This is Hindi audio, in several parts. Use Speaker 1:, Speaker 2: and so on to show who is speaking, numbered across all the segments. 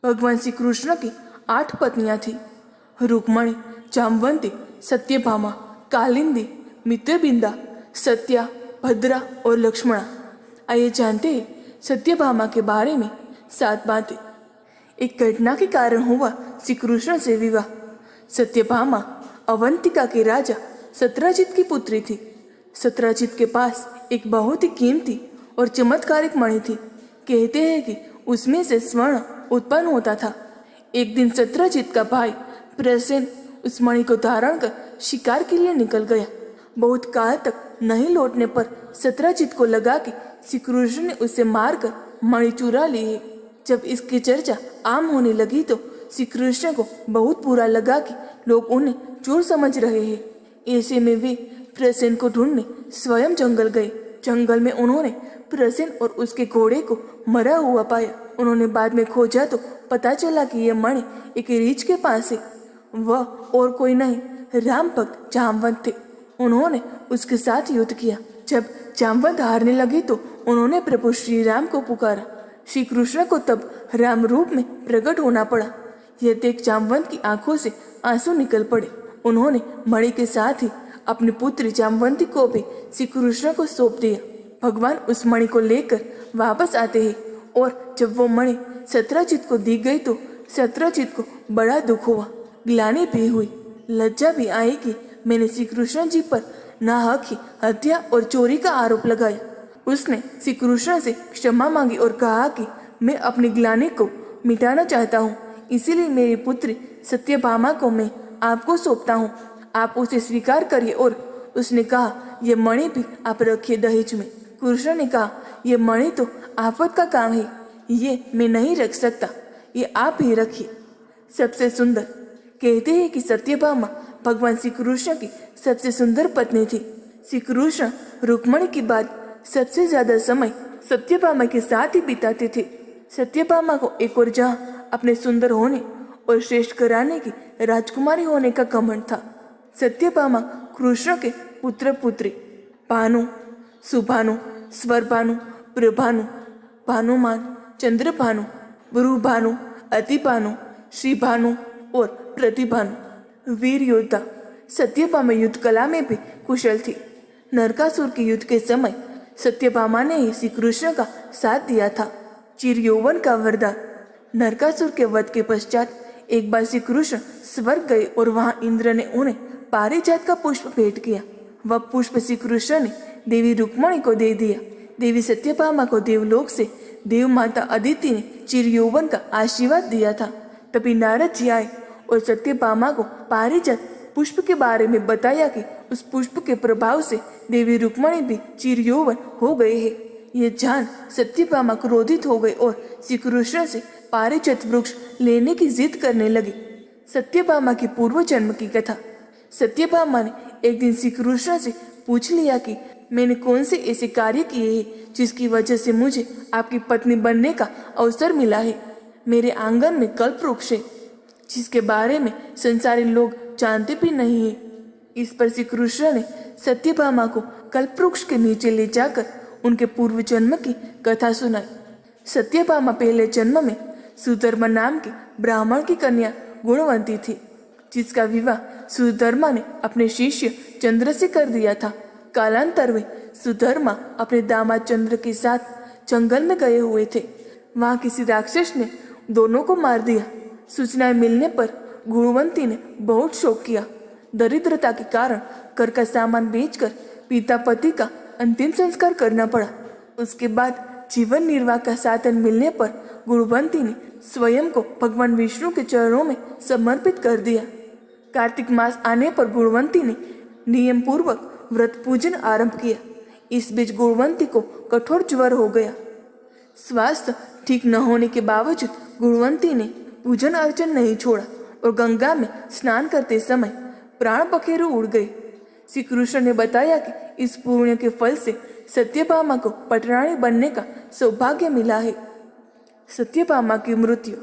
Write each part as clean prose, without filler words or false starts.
Speaker 1: भगवान श्री कृष्ण की 8 पत्नियां थीं। रुक्मणी, जामवंती, सत्यभामा, कालिंदी, मित्रबिंदा, सत्या, भद्रा और लक्ष्मणा। आइए जानते हैं सत्यभामा के बारे में 7 बातें। एक घटना के कारण हुआ श्री कृष्ण से विवाह। सत्यभामा अवंतिका के राजा सत्यजित की पुत्री थी। सत्यजित के पास एक बहुत ही कीमती और चमत्कारिक मणि थी। कहते हैं कि उसमें से स्वर्ण उत्पन्न होता था। एक दिन सत्यजित का भाई प्रसेन उस मणि को धारण कर शिकार के लिए निकल गया। बहुत काल तक नहीं लौटने पर सत्यजित को लगा कि श्री कृष्ण ने उसे मारकर मणि चुरा ली है। जब इसकी चर्चा आम होने लगी तो श्री कृष्ण को बहुत बुरा लगा कि लोग उन्हें चोर समझ रहे हैं। ऐसे में वे प्रसेन को ढूंढने स्वयं जंगल गए। जंगल में उन्होंने प्रसेन और उसके घोड़े को मरा हुआ पाया। उन्होंने बाद में खोजा तो पता चला कि यह मणि एक रीछ के पास है। वह और कोई नहीं, राम भक्त जामवंत थे। उन्होंने उसके साथ युद्ध किया। जब जामवंत हारने लगे तो उन्होंने प्रभु श्री राम को पुकारा। श्री कृष्ण को तब राम रूप में प्रकट होना पड़ा। यह देख जामवंत की आंखों से आंसू निकल पड़े। उन्होंने मणि के साथ ही अपनी पुत्री जामवंती को भी श्री कृष्ण को सौंप दिया। भगवान उस मणि को लेकर वापस आते हैं और जब वो मणि सत्यजित को दी गई तो सत्यजित को बड़ा दुख हुआ, ग्लानि भी हुई, लज्जा भी आई कि मैंने श्री कृष्ण जी पर नाहक ही हत्या और चोरी का आरोप लगाया। उसने श्री कृष्ण से क्षमा मांगी और कहा कि मैं अपनी ग्लानि को मिटाना चाहता हूँ, इसीलिए मेरी पुत्री सत्यभामा को मैं आपको सौंपता हूँ, आप उसे स्वीकार करिए। और उसने कहा यह मणि भी आप रखिए दहेज में। कृष्ण ने कहा यह मणि तो आफत का काम है, ये मैं नहीं रख सकता, ये आप ही रखिए। सबसे सुंदर कहते हैं कि सत्यभामा भगवान श्री कृष्ण की सबसे सुंदर पत्नी थी। श्री कृष्ण रुक्मणी के बाद सबसे ज्यादा समय सत्यभामा के साथ ही बिताते थे। सत्यभामा को एक और जहाँ अपने सुंदर होने और श्रेष्ठ घराने की राजकुमारी होने का घमंड था। सत्यभामा कृष्ण के पुत्र पुत्री भानु, सुभानु, स्वरभानु, प्रभानु, भानुमान, चंद्रभानु, ब्रुभानु, अतिभानु, श्रीभानु और प्रतिभानु वीर योद्धा। सत्यभामा युद्ध कला में भी कुशल थी। नरकासुर के युद्ध के समय सत्यभामा ने ही श्री कृष्ण का साथ दिया था। चिर यौवन का वरदान। नरकासुर के वध के पश्चात एक बार श्री कृष्ण स्वर्ग गए और वहां इंद्र ने उन्हें पारिजात का पुष्प भेंट किया। वह पुष्प श्री कृष्ण ने देवी रुक्मणी को दे दिया। देवी सत्यभामा को देवलोक से देव माता अदिति ने चिर यौवन का आशीर्वाद दिया था। तभी नारद जी आए और सत्यभामा को पारिजात पुष्प के बारे में बताया कि उस पुष्प के प्रभाव से देवी रुक्मणी भी चिर यौवन हो गए हैं। ये जान सत्यभामा क्रोधित हो गई और श्री कृष्ण से पारिजात वृक्ष लेने की जिद करने लगी। सत्यभामा की पूर्व जन्म की कथा। सत्यभामा ने एक दिन श्री कृष्ण से पूछ लिया कि मैंने कौन से ऐसे कार्य किए हैं जिसकी वजह से मुझे आपकी पत्नी बनने का अवसर मिला है। मेरे आंगन में कल्प वृक्ष है जिसके बारे में संसारी लोग जानते भी नहीं है। इस पर श्री कृष्ण ने सत्यभामा को कल्प वृक्ष के नीचे ले जाकर उनके पूर्व जन्म की कथा सुनाई। सत्यभामा पहले जन्म में सुधर्मा नाम के ब्राह्मण की कन्या गुणवंती थी, जिसका विवाह सुधर्मा ने अपने शिष्य चंद्र से कर दिया था। कालांतर में सुधर्मा अपने दामाद चंद्र के साथ जंगल में गए हुए थे। वहां किसी राक्षस ने दोनों को मार दिया। सूचना मिलने पर गुणवंती ने बहुत शोक किया। दरिद्रता के कारण घर का सामान बेचकर पिता पति का अंतिम संस्कार करना पड़ा। उसके बाद जीवन निर्वाह का साधन मिलने पर गुणवंती ने स्वयं को भगवान विष्णु के चरणों में समर्पित कर दिया। कार्तिक मास आने पर गुणवंती ने नियम पूर्वक व्रत पूजन आरंभ किया। इस बीच गुणवंती को कठोर ज्वर हो गया। स्वास्थ्य ठीक न होने के बावजूद गुणवंती ने पूजन अर्चन नहीं छोड़ा और गंगा में स्नान करते समय प्राण पखेरु उड़ गए। श्री कृष्ण ने बताया कि इस पुण्य के फल से सत्यभामा को पटरानी बनने का सौभाग्य मिला है। सत्यभामा की मृत्यु।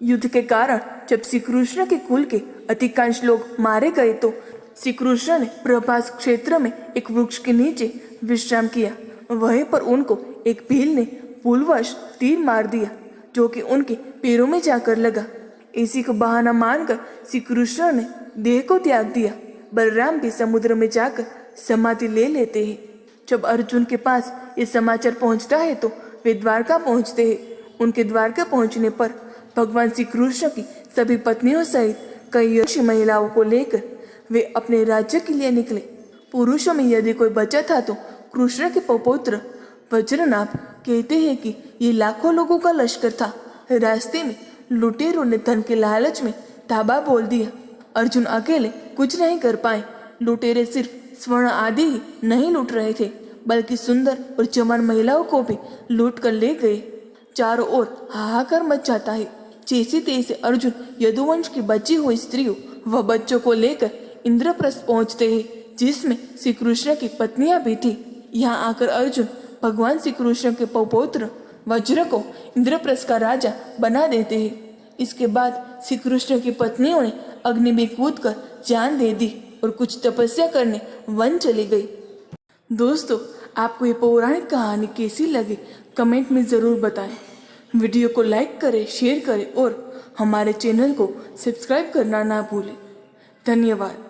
Speaker 1: युद्ध के कारण जब श्री कृष्ण के कुल के अधिकांश लोग मारे गए तो श्री कृष्ण ने प्रभास क्षेत्र में एक वृक्ष के नीचे विश्राम किया। वहीं पर उनको एक भील ने भूलवश तीर मार दिया, जो कि उनके पैरों में जाकर लगा। इसी को बहाना मानकर श्री कृष्ण ने देह को त्याग दिया। बलराम भी समुद्र में जाकर समाधि ले लेते हैं। जब अर्जुन के पास ये समाचार पहुंचता है तो वे द्वारका पहुंचते हैं। उनके द्वारका पहुंचने पर भगवान श्री कृष्ण की सभी पत्नियों सहित कई अच्छी महिलाओं को लेकर वे अपने राज्य के लिए निकले। पुरुषों में यदि कोई बचा था तो कृष्ण के पौत्र वज्रनाभ कहते हैं कि ये लाखों लोगों का लश्कर था। रास्ते में लुटेरों ने धन के लालच में धाबा बोल दिया। अर्जुन अकेले कुछ नहीं कर पाए। लुटेरे सिर्फ स्वर्ण आदि ही नहीं लूट रहे थे, बल्कि सुंदर और जवान महिलाओं को भी लूट कर ले गए। चारों ओर हाहाकार मच जाता है। जैसे तैसे अर्जुन यदुवंश की बची हुई स्त्रियों व बच्चों को लेकर इंद्रप्रस्थ पहुंचते हैं, जिसमें श्री कृष्ण की पत्नियां भी थी। यहाँ आकर अर्जुन भगवान श्री कृष्ण के पौत्र वज्र को इंद्रप्रस्थ का राजा बना देते हैं। इसके बाद श्री कृष्ण की पत्नियों ने अग्नि में कूद कर जान दे दी और कुछ तपस्या करने वन चली गई। दोस्तों, आपको ये पौराणिक कहानी कैसी लगी कमेंट में ज़रूर बताएं। वीडियो को लाइक करें, शेयर करें और हमारे चैनल को सब्सक्राइब करना ना भूलें। धन्यवाद।